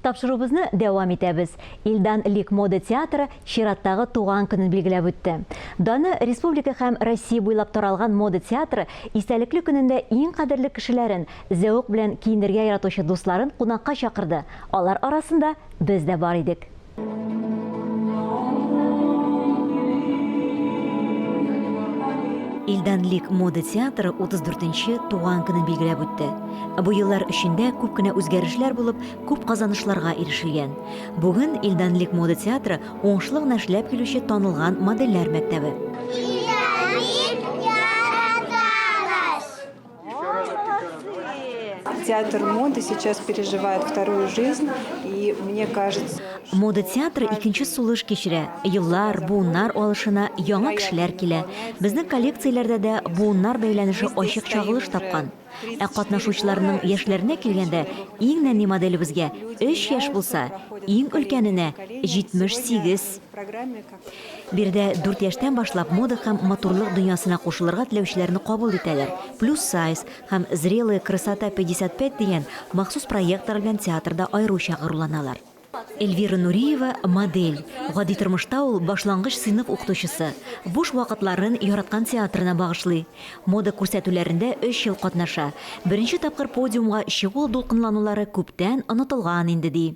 Тапшырубызны дәвам итәбез. Илдан Лик мода театры чираттагы туган көнен билгеләп үтте. Даны республика һәм Россия буйлап таралган мода театры истәлекле көнендә иң кадерле кешеләрен, зәвык белән киенергә яратучы дусларын кунакка чакырды. Алар арасында без дә бар идек. Илдан Лик мода театры 34-нче туган көнен билгеләп үтте. Бу еллар эчендә күп кенә үзгәрешләр булып, күп казанышларга ирешелгән. Бүген Илдан Лик мода театры уңышлы гына эшләп килүче танылган модельләр мәктәбе. Театр моды сейчас переживает вторую жизнь, и мне кажется... Мода театры икенче сулыш кичерә. Еллар, буыннар алышына яңа кешеләр килә. Безнең коллекцияләрдә дә буыннар бәйләнеше ачык чагылыш тапкан. Катнашучыларның яшьләренә килгәндә, иң нәни моделебезгә 3 яшь булса, иң өлкәненә 78. Бирдә 4 яшьтән башлап мода һәм матурлык дөньясына кушылырга теләүчеләрне кабул итәләр. Плюс сайз һәм зрелая красота 55 дигән махсус проектлар белән театрда аеруча горурланалар. Эльвира Нуриева модель. Гади тормышта ул башлангыч сыйныф укытучысы. Буш вакытларын яраткан театрына багышлый. Мода күрсәтүләрендә 3 ел катнаша. Беренче тапкыр подиумга чыгу дулкынланулары күптән онытылган инде ди.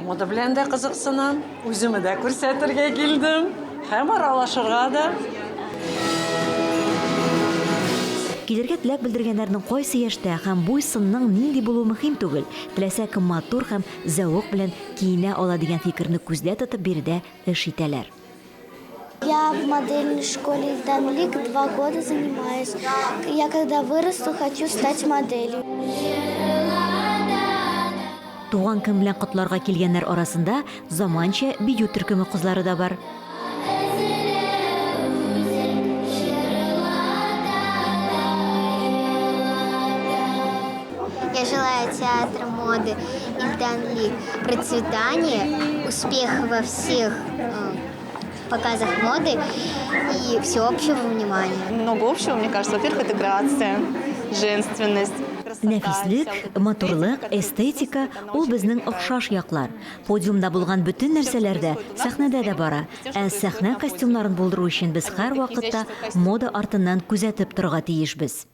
Мода белән дә кызыксынам, үземне дә күрсәтергә килдем, һәм аралашырга да. Килергә теләк белдергәннәрнең кайсы яшьтә һәм бу сынның нинди булуы мөһим түгел. Теләсә кем матур һәм зәвык белән киенә ала дигән фикерне күздә тотып биредә эш итәләр. Я в модельной школе Илдан Лик 2 года занимаюсь. Я когда вырасту, хочу стать моделью. Туган көн белән котларга килгәннәр арасында заманча бию төркеме кызлары да бар. Я желаю театру моды Илдан Лик процветания, успеха во всех показах моды и всеобщего внимания. Много общего, мне кажется. Во-первых, это грация, женственность. Нәфислек, матурлык, эстетика – ул безнең охшаш яклар. Подиумда булган бүтән нәрсәләрдә сәхнәдә дә бара. Сәхнә костюмнарын булдыру өчен без һәр вакытта мода артыннан күзәтеп торырга тиешбез.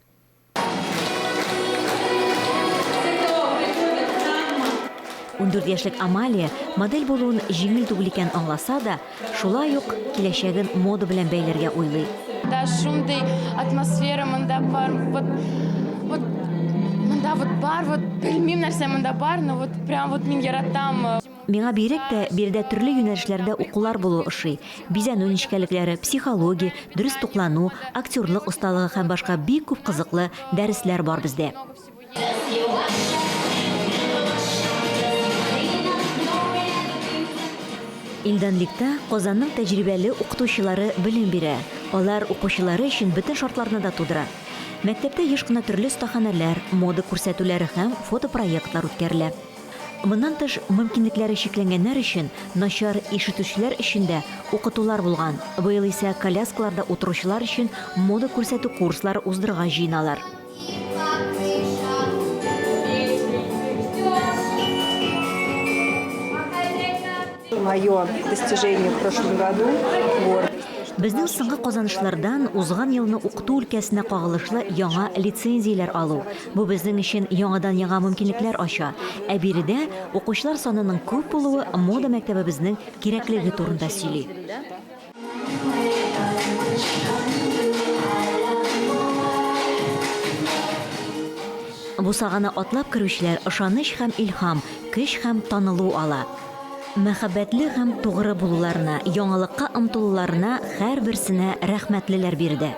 14 яшьлек Амалия модель булуын җиңел түгел икән аңласа да, шулай ук киләчәген мода белән бәйләргә уйлый. Да, шундый атмосфера монда бар, вот белмим нәрсә монда бар, но вот прям вот мин яратам. Миңа бирек тә бирдә төрле юнәлешләрдә укулар булу ошый. Бизәнү нечкәлекләре, психология, дөрес туклану, актерлык осталыгы һәм башка бик күп кызыклы дәресләр бар бездә. Илдан Ликта Казанның тәҗрибәле укытучылары белем бирә. Алар укучылары өчен бөтен шартларны да тудыра. Мәктәптә еш кына төрле остаханәләр, мода күрсәтүләре һәм фотопроектлар үткәрелә. Моннан тыш, мөмкинлекләре чикләнгәннәр өчен, начар ишетүчеләр өчен дә укытулар булган. Быел исә коляскаларда утыручылар өчен мода күрсәтү курслары уздырырга җыеналар. Мое достижение в прошлом году. Безнең соңгы казанышлардан узган елны укыту өлкәсенә кагылышлы яңа лицензияләр алу. Бу безнең өчен яңадан яңа мөмкинлекләр ача. Ә биредә укучылар санының күп булуы мода мәктәбебезнең кирәклеге турында сөйли. Бу саганы атлап керүчеләр ышаныч һәм илһам, көч һәм танылу ала. Мәхәббәтле һәм тугры булуларына, яңалыкка омтылуларына һәр берсенә рәхмәтлеләр бирде.